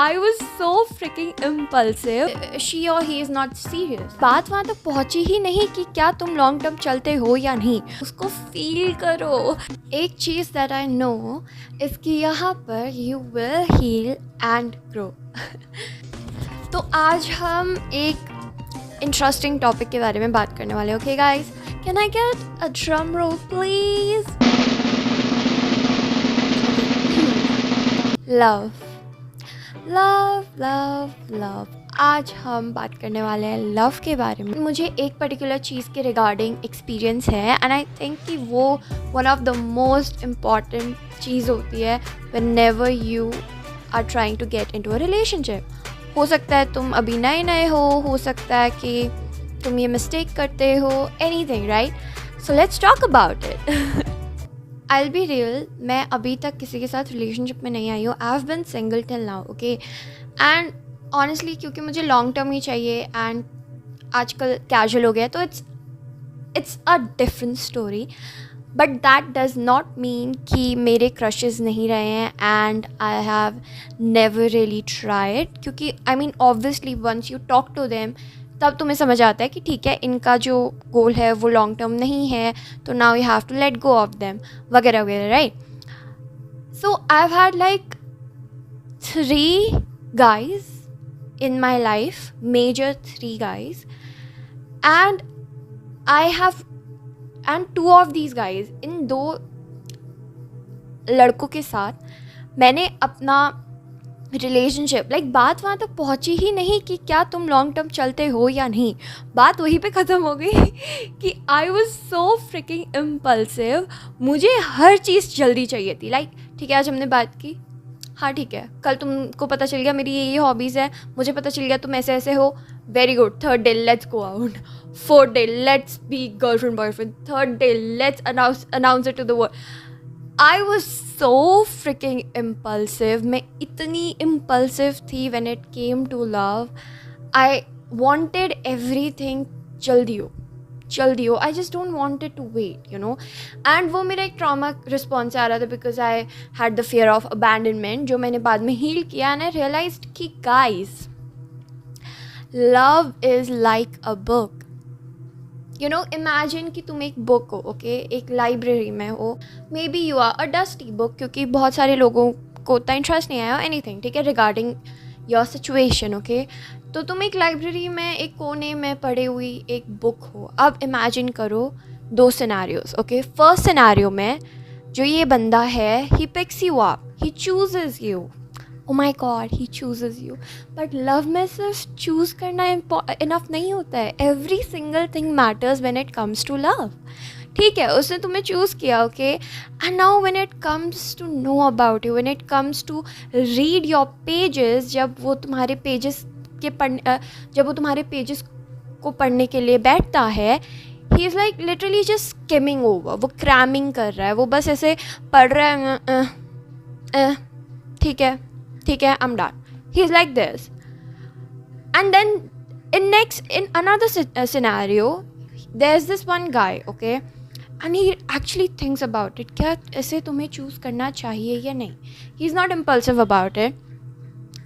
I was so freaking impulsive. She or he is not serious. बात वहाँ तक पहुँची ही नहीं कि क्या तुम लॉन्ग टर्म चलते हो या नहीं, उसको फील करो. एक चीज़ that I know is कि यहाँ पर you will heal and grow. तो आज हम एक इंटरेस्टिंग टॉपिक के बारे में बात करने वाले. Okay guys, can I get a drum roll please? Love love love love. आज हम बात करने वाले हैं लव के बारे में. मुझे एक पर्टिकुलर चीज़ के रिगार्डिंग एक्सपीरियंस है एंड आई थिंक कि वो one of the most important चीज़ होती है whenever you are trying to get into a relationship. हो सकता है तुम अभी नए नए हो सकता है कि तुम ये मिस्टेक करते हो, anything, right? So let's talk about it. I will be real, मैं अभी तक किसी के साथ रिलेशनशिप में नहीं आई हूँ. I have been single till now, okay? And honestly क्योंकि मुझे लॉन्ग टर्म ही चाहिए एंड आजकल कैजुअल हो गया, तो it's a different story. But that does not mean कि मेरे क्रशेज़ नहीं रहे हैं and I have never really tried. क्योंकि I mean obviously once you talk to them तब तुम्हें समझ आता है कि ठीक है, इनका जो गोल है वो लॉन्ग टर्म नहीं है, तो now you have to let go of them वगैरह वगैरह, right? So I have had like 3 guys in my life, major 3 guys, and two of these guys, इन 2 लड़कों के साथ मैंने अपना रिलेशनशिप, लाइक बात वहाँ तक पहुँची ही नहीं कि क्या तुम लॉन्ग टर्म चलते हो या नहीं. बात वहीं पे ख़त्म हो गई कि आई वॉज सो फ्रिकिंग इम्पल्सिव. मुझे हर चीज़ जल्दी चाहिए थी. लाइक ठीक है, आज हमने बात की, हाँ ठीक है, कल तुमको पता चल गया मेरी ये हॉबीज़ है, मुझे पता चल गया तुम ऐसे ऐसे हो, very good. 3rd day let's go out. 4th day let's be girlfriend boyfriend. 3rd day let's announce it to the world. I was so freaking impulsive. मैं इतनी इम्पल्सिव थी when it came to love. I wanted everything जल्दी हो. I just don't wanted to wait, you know. And वो मेरा एक trauma response आ रहा था because I had the fear of abandonment, जो मैंने बाद में हील किया. एंड आई रियलाइज्ड कि guys, love is like a book. You know, imagine कि तुम एक बुक हो, ओके? एक लाइब्रेरी में हो. Maybe you are a dusty book, क्योंकि बहुत सारे लोगों को उतना इंटरेस्ट नहीं आया एनीथिंग, ठीक है, रिगार्डिंग योर सिचुएशन, ओके? तो तुम एक लाइब्रेरी में एक कोने में पढ़ी हुई एक बुक हो. अब इमेजिन करो 2 सिनेरियोज, ओके? फर्स्ट सिनेरियो में जो ये बंदा है, he picks you up, he chooses you. Oh my God, he chooses you. But love में सिर्फ चूज़ करना इनफ नहीं होता है. Every single thing matters when it comes to love. ठीक है, उसने तुम्हें चूज़ किया, okay? And now when it comes to know about you, when it comes to read your pages, जब वो तुम्हारे पेजेस को पढ़ने के लिए बैठता है, he is like literally just skimming over. वो cramming कर रहा है, वो बस ऐसे पढ़ रहा है, ठीक है, I'm done. He's like this. And then in another scenario, there's this one guy, okay? And he actually thinks about it. क्या ऐसे तुम्हें चूज़ करना चाहिए या नहीं? He's not impulsive about it.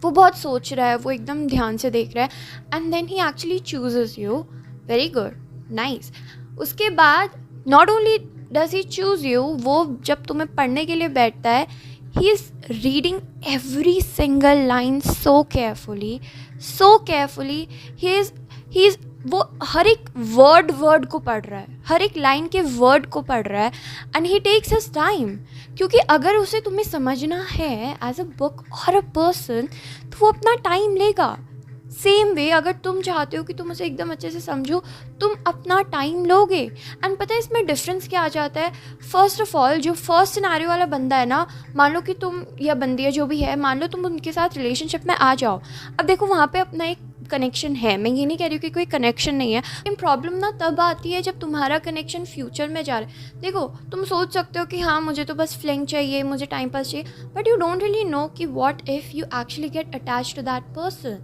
वो बहुत सोच रहा है, वो एकदम ध्यान से देख रहा है. And then he actually chooses you. Very good. Nice. उसके बाद not only does he choose you, वो जब तुम्हें पढ़ने के लिए बैठता है, he is reading every single line so carefully. He is वो हर एक वर्ड को पढ़ रहा है, हर एक लाइन के वर्ड को पढ़ रहा है. And he takes his time, क्योंकि अगर उसे तुम्हें समझना है एज अ बुक और अ पर्सन, तो वो अपना टाइम लेगा. सेम वे अगर तुम चाहते हो कि तुम उसे एकदम अच्छे से समझो, तुम अपना टाइम लोगे. एंड पता है इसमें डिफरेंस क्या आ जाता है? फर्स्ट ऑफ ऑल, जो फर्स्ट सिनेरियो वाला बंदा है ना, मान लो कि तुम या बंदी है जो भी है, मान लो तुम उनके साथ रिलेशनशिप में आ जाओ. अब देखो, वहाँ पे अपना एक कनेक्शन है, मैं ये नहीं कह रही हूँ कि कोई कनेक्शन नहीं है, लेकिन प्रॉब्लम ना तब आती है जब तुम्हारा कनेक्शन फ्यूचर में जा रहा है। देखो, तुम सोच सकते हो कि हाँ मुझे तो बस फ्लिंग चाहिए, मुझे टाइम पास चाहिए, but you don't really know कि what if you actually get attach to that person.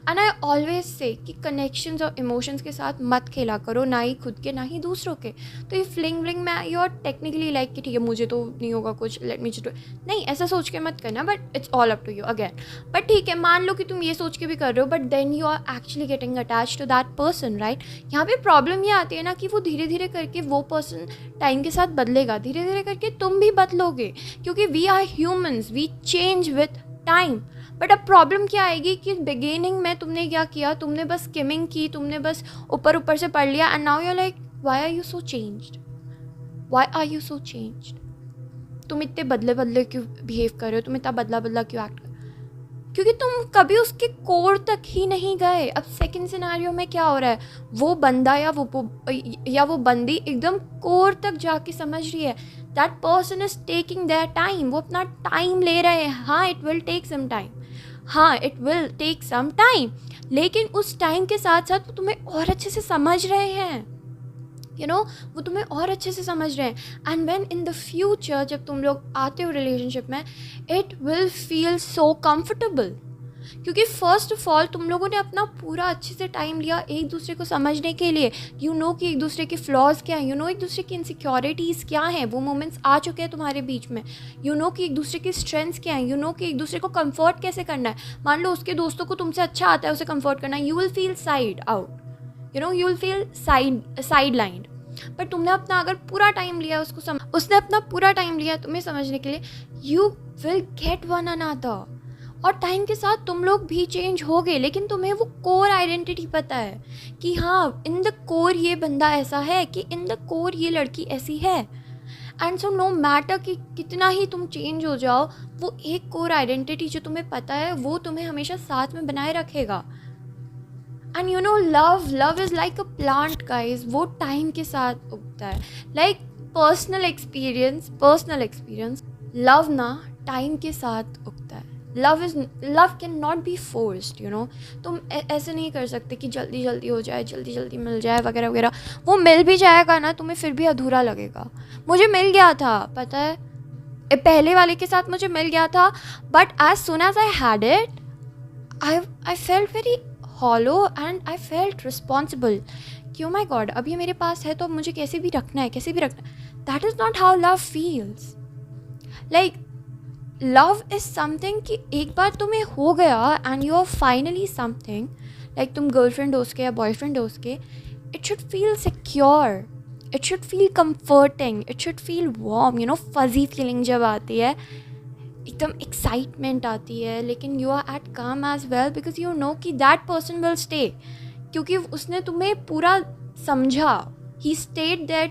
And I always say कि कनेक्शंस और इमोशंस के साथ मत खेला करो, ना ही खुद के ना ही दूसरों के। तो ये फ्लिंग व्लिंग में यू आर टेक्निकली लाइक कि ठीक है मुझे तो नहीं होगा कुछ, लेट मी जस्ट, नहीं ऐसा सोच के मत करना, but it's all up to you again. But ठीक है, मान लो कि तुम ये सोच के भी कर रहे हो, but then you are actually getting attach to that person, right. यहाँ पे प्रॉब्लम ये आती है ना कि वो धीरे धीरे करके वो पर्सन टाइम के साथ बदलेगा, धीरे धीरे करके तुम भी बदलोगे, क्योंकि we are humans, we change with time. But अब प्रॉब्लम क्या आएगी कि बिगिनिंग में तुमने क्या किया, तुमने बस स्किमिंग की, तुमने बस ऊपर ऊपर से पढ़ लिया, and now you are like why are you so changed, why are you so changed, तुम इतने बदले बदले क्यों बिहेव कर रहे हो, तुम इतना बदला बदला क्यों एक्ट कर, क्योंकि तुम कभी उसके कोर तक ही नहीं गए। अब सेकंड सिनेरियो में क्या हो रहा है, वो बंदा या वो बंदी एकदम कोर तक जाके समझ रही है, that person is taking their time, वो अपना टाइम ले रहे हैं। हाँ it will take some time, हाँ it will take some time, लेकिन उस टाइम के साथ साथ वो तुम्हें और अच्छे से समझ रहे हैं, यू नो, वो तुम्हें और अच्छे से समझ रहे हैं। And when in the future जब तुम लोग आते हो रिलेशनशिप में, it will feel so comfortable, क्योंकि फर्स्ट ऑफ ऑल तुम लोगों ने अपना पूरा अच्छे से टाइम लिया एक दूसरे को समझने के लिए। यू नो कि एक दूसरे के फ्लॉज क्या हैं, यू नो एक दूसरे की इनसिक्योरिटीज़ क्या हैं, वो मोमेंट्स आ चुके हैं तुम्हारे बीच में। यू नो कि एक दूसरे की स्ट्रेंथ्स क्या हैं, यू नो कि एक दूसरे को कंफर्ट कैसे करना है। मान लो उसके दोस्तों को तुमसे अच्छा आता है उसे कंफर्ट करना, you will feel side out, you know you will feel side lined. पर तुमने अपना अगर पूरा टाइम लिया उसने अपना पूरा टाइम लिया तुम्हें समझने के लिए, you will get one another. और टाइम के साथ तुम लोग भी चेंज हो गए, लेकिन तुम्हें वो कोर आइडेंटिटी पता है कि हाँ इन द कोर ये बंदा ऐसा है, कि इन द कोर ये लड़की ऐसी है। एंड सो नो मैटर कि कितना ही तुम चेंज हो जाओ, वो एक कोर आइडेंटिटी जो तुम्हें पता है वो तुम्हें हमेशा साथ में बनाए रखेगा। And you no love is like a plant guys, वो टाइम के साथ उगता है। लाइक पर्सनल एक्सपीरियंस, लव ना टाइम के साथ उगता है। Love can not be forced, you know, तुम ऐसे नहीं कर सकते कि जल्दी जल्दी हो जाए, जल्दी जल्दी मिल जाए वगैरह वगैरह। वो मिल भी जाएगा ना, तुम्हें फिर भी अधूरा लगेगा। मुझे मिल गया था, पता है, पहले वाले के साथ मुझे मिल गया था, but as soon as I had it I felt very hollow and I felt responsible कि ओ माई गॉड अब ये मेरे पास है तो अब मुझे कैसे भी रखना है। That is not how love feels. Like love is something कि एक बार तुम्हें हो गया and you are finally something, like तुम गर्लफ्रेंड हो उसके या बॉयफ्रेंड हो उसके, it should feel secure, it should feel comforting, it should feel warm, you know, fuzzy feeling जब आती है, एकदम एक्साइटमेंट आती है, लेकिन you are at calm as well because you know कि दैट पर्सन विल स्टे, क्योंकि उसने तुम्हें पूरा समझा। he stayed there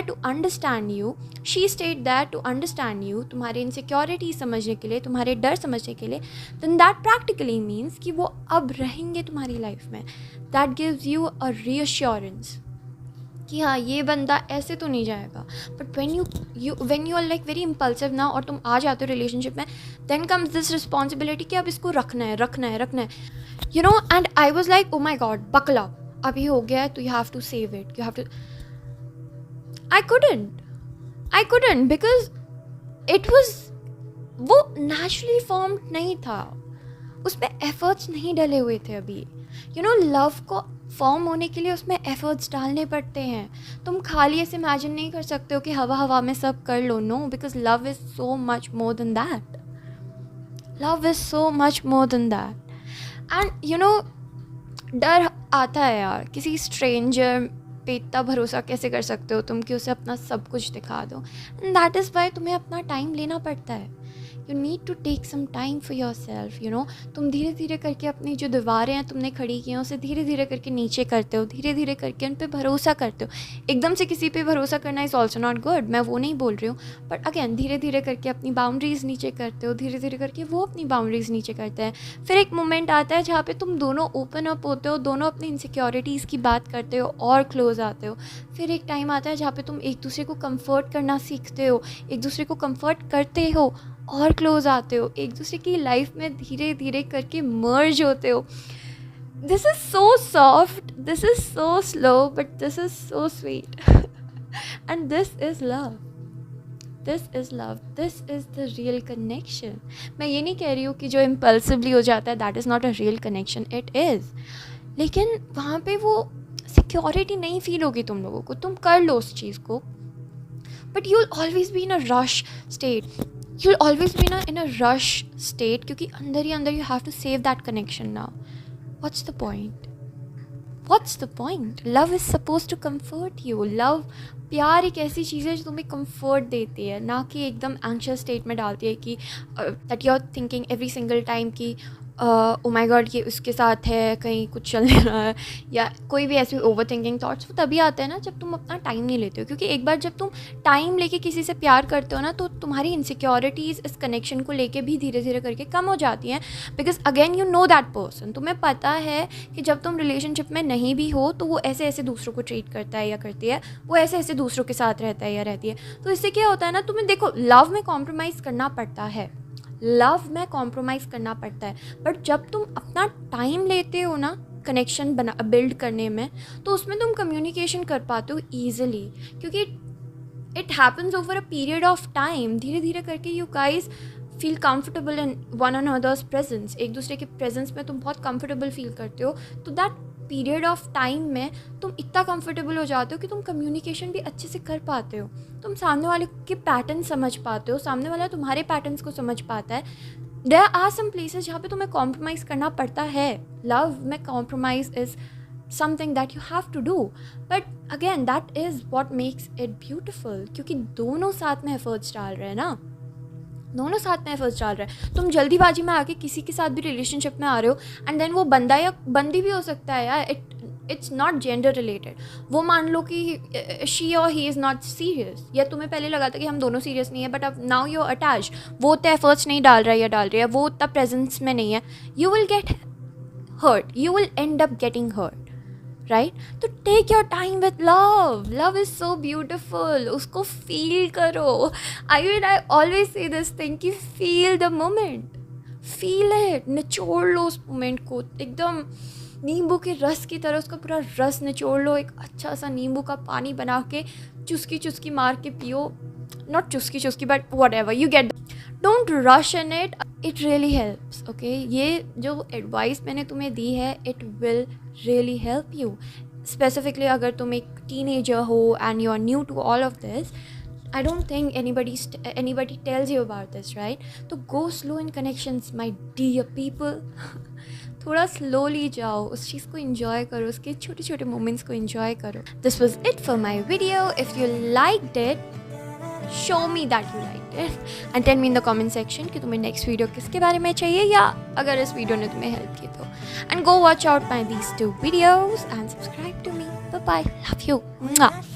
to understand you, she stayed there to understand you, तुम्हारे इनसिक्योरिटी समझने के लिए, तुम्हारे डर समझने के लिए। then that practically means कि वो अब रहेंगे तुम्हारी लाइफ में। that gives you a reassurance कि हाँ ये बंदा ऐसे तो नहीं जाएगा। But when you are like very impulsive ना, और तुम आ जाते हो रिलेशनशिप में, then comes this responsibility कि अब इसको रखना है, you know, and I was like oh my god buckle up, अभी हो गया है तो you have to save it, you have to। I couldn't because it was, वो naturally formed नहीं था, उसमें efforts नहीं डले हुए थे अभी। you know love को फॉर्म होने के लिए उसमें एफर्ट्स डालने पड़ते हैं। तुम खाली ऐसे इमेजिन नहीं कर सकते हो कि हवा में सब कर लो। No, because love is so much more than that, and you know डर आता है यार, किसी स्ट्रेंजर पे इतना भरोसा कैसे कर सकते हो तुम कि उसे अपना सब कुछ दिखा दो। एंड दैट इज़ वाई तुम्हें अपना टाइम लेना पड़ता है। You need to take some time for yourself, you know. तुम धीरे धीरे करके अपनी जो दीवारें हैं तुमने खड़ी की हैं उसे धीरे धीरे करके नीचे करते हो, धीरे धीरे करके उन पर भरोसा करते हो। एकदम से किसी पे भरोसा करना इज़ ऑल्सो नॉट गुड, मैं वो नहीं बोल रही हूँ, बट अगेन धीरे धीरे करके अपनी बाउंड्रीज़ नीचे करते हो, धीरे धीरे करके वो अपनी बाउंड्रीज़ नीचे करते हैं। फिर एक मोमेंट आता है जहाँ पे तुम दोनों ओपन अप होते हो, दोनों अपनी इनसिक्योरिटीज़ की बात करते हो और क्लोज आते हो। फिर एक टाइम आता है जहाँ पे तुम एक दूसरे को कंफर्ट करना सीखते हो, एक दूसरे को कंफर्ट करते हो और क्लोज आते हो, एक दूसरे की लाइफ में धीरे धीरे करके मर्ज होते हो. This is so soft, this is so slow, but this is so sweet. And this is love. This is love, this is the real connection. मैं ये नहीं कह रही हूँ कि जो इम्पल्सिवली हो जाता है that is not a real connection, it is. लेकिन वहाँ पे वो सिक्योरिटी नहीं फील होगी तुम लोगों को. तुम कर लो उस चीज़ को, but you will always be in a rush state. You will always be in a rush state, क्योंकि अंदर ही अंदर you have to save that connection now. What's the point? What's the point? Love is supposed to comfort you. Love, प्यार एक ऐसी चीज़ है जो तुम्हें कंफर्ट देती है, ना कि एकदम एंग्शियस स्टेट में डालती है कि that you are thinking every single time कि ओ माय गॉड ये उसके साथ है, कहीं कुछ चल नहीं रहा है, या कोई भी ऐसे ओवर थिंकिंग थॉट्स. वो तभी आते हैं ना जब तुम अपना टाइम नहीं लेते हो. क्योंकि एक बार जब तुम टाइम लेके किसी से प्यार करते हो ना, तो तुम्हारी इनसिक्योरिटीज़ इस कनेक्शन को लेके भी धीरे धीरे करके कम हो जाती हैं. Because again you know that person. तुम्हें पता है कि जब तुम रिलेशनशिप में नहीं भी हो तो वो ऐसे ऐसे दूसरों को ट्रीट करता है या करती है, वो ऐसे ऐसे दूसरों के साथ रहता है या रहती है. तो इससे क्या होता है ना, तुम्हें देखो लव में कॉम्प्रोमाइज़ करना पड़ता है, लव में कॉम्प्रोमाइज़ करना पड़ता है. बट जब तुम अपना टाइम लेते हो ना कनेक्शन बिल्ड करने में, तो उसमें तुम कम्युनिकेशन कर पाते हो ईजिली. क्योंकि it happens over a period of time. धीरे धीरे करके you guys feel comfortable in one another's presence. एक दूसरे के प्रेजेंस में तुम बहुत कंफर्टेबल फील करते हो. तो दैट पीरियड ऑफ टाइम में तुम इतना कंफर्टेबल हो जाते हो कि तुम कम्युनिकेशन भी अच्छे से कर पाते हो. तुम सामने वाले के पैटर्न समझ पाते हो, सामने वाला तुम्हारे पैटर्न्स को समझ पाता है. देयर आर सम प्लेसेस जहाँ पे तुम्हें कॉम्प्रोमाइज़ करना पड़ता है. लव में compromise is something that you have to do, but again that is what makes it beautiful. क्योंकि दोनों साथ में एफर्ट्स डाल रहे हैं ना, दोनों साथ में एफर्ट्स डाल रहे हैं. तुम जल्दीबाजी में आके किसी के साथ भी रिलेशनशिप में आ रहे हो, एंड देन वो बंदा या बंदी भी हो सकता है यार, इट्स नॉट जेंडर रिलेटेड. वो मान लो कि शी और ही इज़ नॉट सीरियस, या तुम्हें पहले लगा था कि हम दोनों सीरियस नहीं है, बट अब नाउ यू अटैच. वो उतना एफर्ट्स नहीं डाल रहा है या डाल रही है, वो उतना प्रेजेंस में नहीं है. You will get hurt, you will end up getting hurt, right? तो take your time with love. Love is so beautiful. उसको feel करो. I always say this thing कि feel the moment. Feel it. निचोड़ लो उस moment को, एकदम नींबू के रस की तरह उसका पूरा रस निचोड़ लो. एक अच्छा सा नींबू का पानी बना के चुस्की चुस्की मार के पियो. Not चुस्की चुस्की, but whatever, you get. Don't rush in it. It really helps, okay? ये जो एडवाइस मैंने तुम्हें दी है, it will really help you. Specifically अगर तुम एक teenager हो and you are new to all of this, I don't think anybody tells you about this, right? तो go slow in connections, my dear people. थोड़ा slowly जाओ, उस चीज़ को enjoy करो, उसके छोटे छोटे मोमेंट्स को enjoy करो. This was it for my video. If you liked it, show me that you liked it and tell me in the comment section कि तुम्हें next video किसके बारे में चाहिए, या अगर इस वीडियो ने तुम्हें help की तो. And go watch out my these 2 videos and subscribe to me. Bye bye. Love you. Mwah.